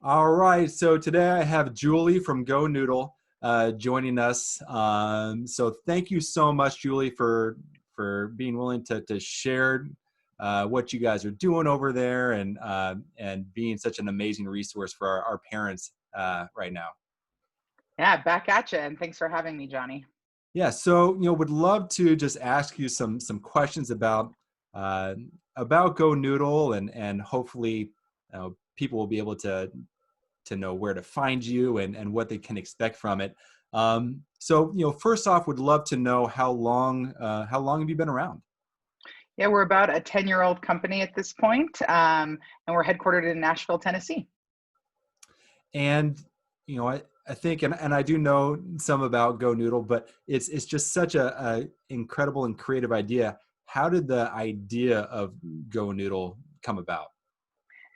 All right, so today I have Julie from Go Noodle joining us. So thank you so much, Julie, for being willing to share what you guys are doing over there and being such an amazing resource for our parents right now. Yeah, back at you, and thanks for having me, Johnny. Yeah, so would love to just ask you some questions uh, about Go Noodle and hopefully people will be able to know where to find you and what they can expect from it. So, first off, would love to know how long have you been around? Yeah, we're about a 10-year-old company at this point, and we're headquartered in Nashville, Tennessee. And, I think, and I do know some about Go Noodle, but it's just such a incredible and creative idea. How did the idea of Go Noodle come about?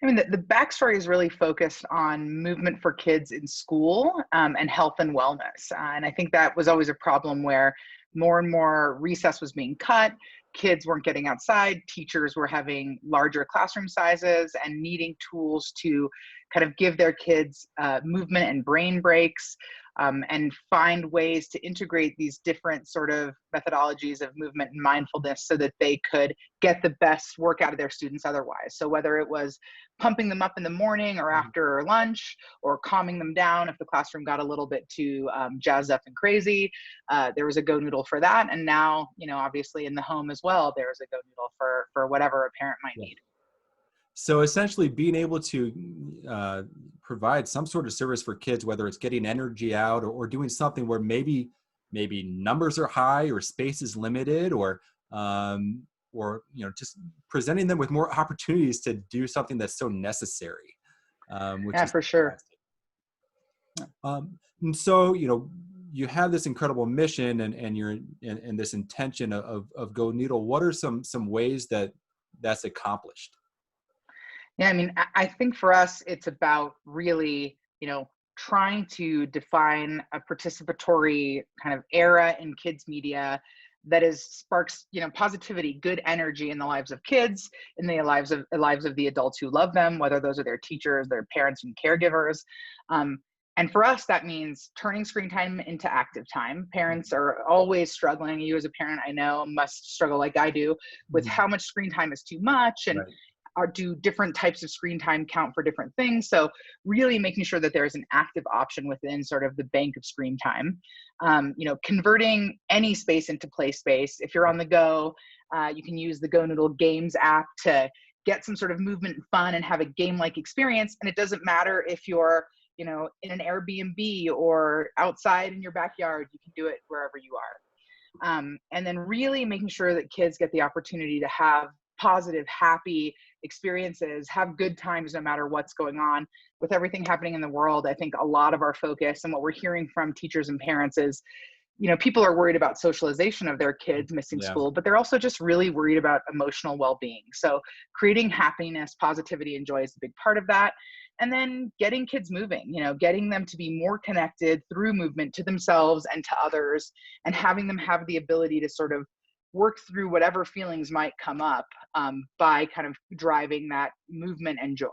I mean, the backstory is really focused on movement for kids in school and health and wellness. And I think that was always a problem where more and more recess was being cut, kids weren't getting outside, teachers were having larger classroom sizes and needing tools to kind of give their kids movement and brain breaks, and find ways to integrate these different sort of methodologies of movement and mindfulness so that they could get the best work out of their students otherwise. So whether it was pumping them up in the morning or after lunch, or calming them down if the classroom got a little bit too jazzed up and crazy. There was a Go Noodle for that. And now, obviously in the home as well, there's a Go Noodle for whatever a parent might Yeah. need. So essentially, being able to provide some sort of service for kids, whether it's getting energy out or doing something where maybe numbers are high or space is limited, or just presenting them with more opportunities to do something that's so necessary, which Yeah, is for sure. fantastic. And so you have this incredible mission and you're in this intention of Go Noodle. What are some ways that's accomplished? Yeah, I mean, I think for us, it's about really, trying to define a participatory kind of era in kids media that is sparks, positivity, good energy in the lives of kids, in the lives of the adults who love them, whether those are their teachers, their parents, and caregivers. Um, and for us, that means turning screen time into active time. Parents are always struggling. You, as a parent, I know, must struggle like I do with Mhm. how much screen time is too much, and Right. or do different types of screen time count for different things. So really making sure that there's an active option within sort of the bank of screen time. Converting any space into play space. If you're on the go, you can use the Go Noodle Games app to get some sort of movement and fun and have a game-like experience. And it doesn't matter if you're, in an Airbnb or outside in your backyard, you can do it wherever you are. And then really making sure that kids get the opportunity to have positive, happy experiences, have good times no matter what's going on. With everything happening in the world, I think a lot of our focus and what we're hearing from teachers and parents is, people are worried about socialization of their kids missing Yeah. school, but they're also just really worried about emotional well-being. So creating happiness, positivity, and joy is a big part of that. And then getting kids moving, getting them to be more connected through movement to themselves and to others, and having them have the ability to sort of work through whatever feelings might come up, by kind of driving that movement and joy.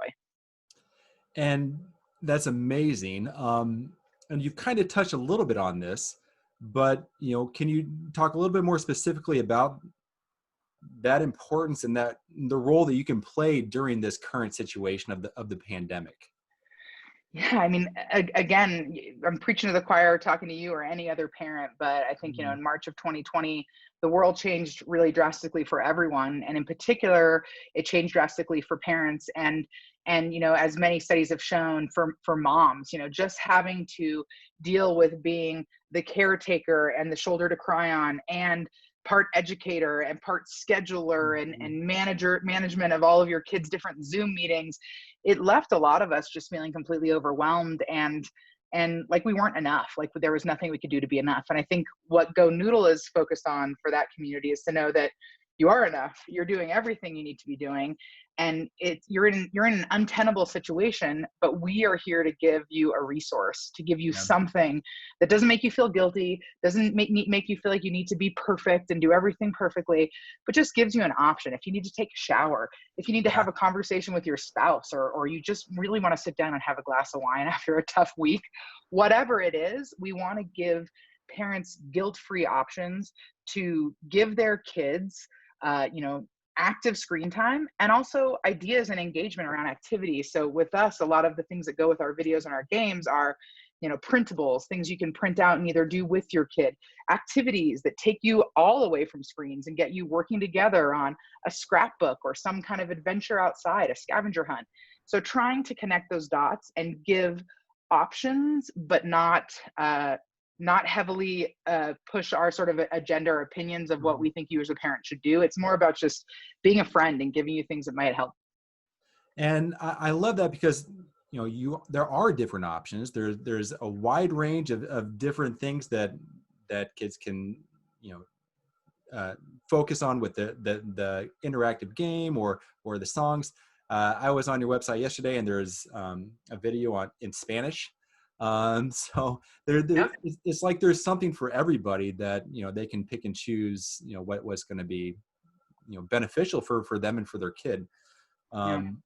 And that's amazing. And you've kind of touched a little bit on this, but can you talk a little bit more specifically about that importance and that the role that you can play during this current situation of the pandemic? Yeah, I mean, again, I'm preaching to the choir, talking to you or any other parent, but I think, Mhm. in March of 2020, the world changed really drastically for everyone. And in particular, it changed drastically for parents. And, as many studies have shown for moms, just having to deal with being the caretaker and the shoulder to cry on, and part educator and part scheduler and Mhm. management of all of your kids' different Zoom meetings. It left a lot of us just feeling completely overwhelmed, and like we weren't enough, like there was nothing we could do to be enough. And I think what Go Noodle is focused on for that community is to know that you are enough. You're doing everything you need to be doing. And you're in an untenable situation, but we are here to give you a resource, to give you Yeah. something that doesn't make you feel guilty, doesn't make you feel like you need to be perfect and do everything perfectly, but just gives you an option. If you need to take a shower, if you need to Yeah. have a conversation with your spouse, or you just really want to sit down and have a glass of wine after a tough week, whatever it is, we want to give parents guilt-free options to give their kids, you know, active screen time, and also ideas and engagement around activities. So with us, a lot of the things that go with our videos and our games are, you know, printables, things you can print out and either do with your kid, activities that take you all away from screens and get you working together on a scrapbook or some kind of adventure outside, a scavenger hunt. So trying to connect those dots and give options, but not heavily push our sort of agenda or opinions of what Mhm. we think you as a parent should do. It's more about just being a friend and giving you things that might help. And I love that because there are different options. There's a wide range of different things that kids can you know focus on with the interactive game or the songs. I was on your website yesterday, and there's a video in Spanish. So Yep. it's like there's something for everybody that they can pick and choose what's going to be beneficial for them and for their kid. Yeah. Um,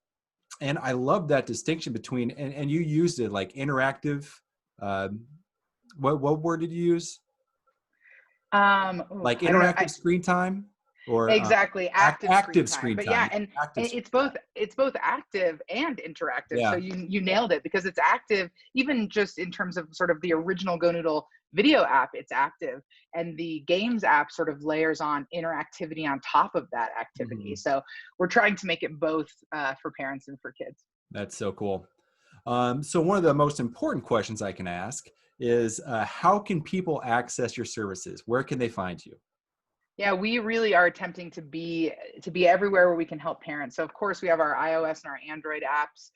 and I love that distinction between and you used it like interactive. Um, what word did you use? Like I don't know. interactive screen time or Exactly, active screen active time. screen But time. yeah, and Active screen it's both time. active and interactive. So Yeah. you nailed it, because it's active even just in terms of sort of the original Go Noodle video app, it's active. And the games app sort of layers on interactivity on top of that activity. Mhm. So we're trying to make it both for parents and for kids. That's so cool. So one of the most important questions I can ask is how can people access your services? Where can they find you? Yeah, we really are attempting to be everywhere where we can help parents. So of course we have our iOS and our Android apps.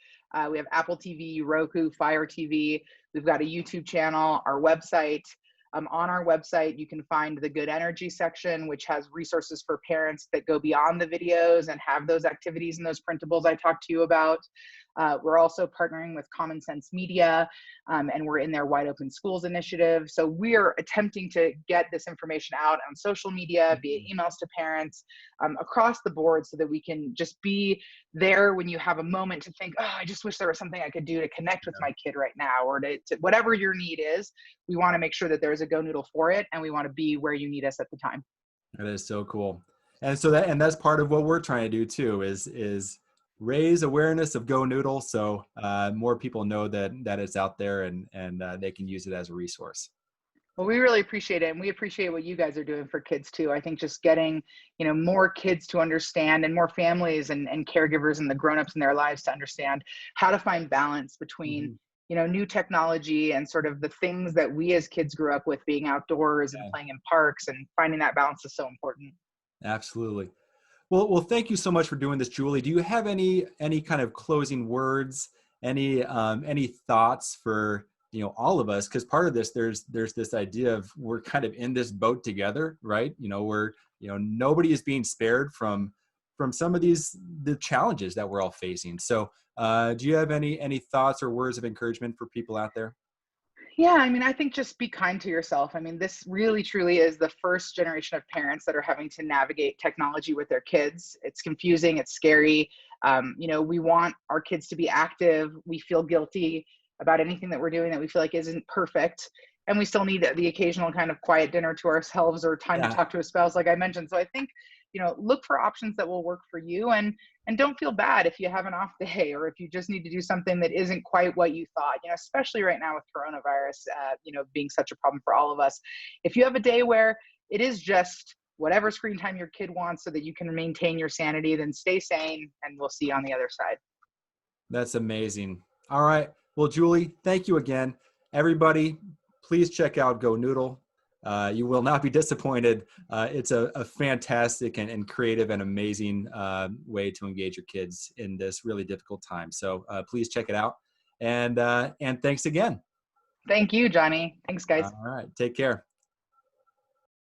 We have Apple TV, Roku, Fire TV. We've got a YouTube channel, our website. On our website, you can find the Good Energy section, which has resources for parents that go beyond the videos and have those activities and those printables I talked to you about. We're also partnering with Common Sense Media, and we're in their Wide Open Schools initiative. So we're attempting to get this information out on social media, via Mhm. emails to parents, across the board, so that we can just be there when you have a moment to think, oh, I just wish there was something I could do to connect with my kid right now, or to whatever your need is. We want to make sure that there's a Go Noodle for it, and we want to be where you need us at the time. That is so cool. And so that's part of what we're trying to do too is raise awareness of Go Noodle so more people know that it's out there and they can use it as a resource. Well, we really appreciate it, and we appreciate what you guys are doing for kids too. I think just getting, more kids to understand, and more families and caregivers and the grown-ups in their lives to understand how to find balance between, Mhm. new technology and sort of the things that we as kids grew up with, being outdoors and Yeah, playing in parks, and finding that balance is so important. absolutely. Well, thank you so much for doing this, Julie. Do you have any kind of closing words, any thoughts for all of us? Because part of this, there's this idea of we're kind of in this boat together, right? We're nobody is being spared from some of the challenges that we're all facing. So, do you have any thoughts or words of encouragement for people out there? Yeah, I mean, I think just be kind to yourself. I mean, this really truly is the first generation of parents that are having to navigate technology with their kids. It's confusing, it's scary. We want our kids to be active. We feel guilty about anything that we're doing that we feel like isn't perfect. And we still need the occasional kind of quiet dinner to ourselves, or time to Yeah, talk to a spouse, like I mentioned. So I think, look for options that will work for you, and don't feel bad if you have an off day, or if you just need to do something that isn't quite what you thought, especially right now with coronavirus, being such a problem for all of us. If you have a day where it is just whatever screen time your kid wants so that you can maintain your sanity, then stay sane, and we'll see you on the other side. that's amazing. All right. Well, Julie, thank you again. Everybody, please check out Go Noodle. You will not be disappointed. It's a fantastic and creative and amazing way to engage your kids in this really difficult time. So please check it out. And thanks again. Thank you, Johnny. Thanks, guys. All right. Take care.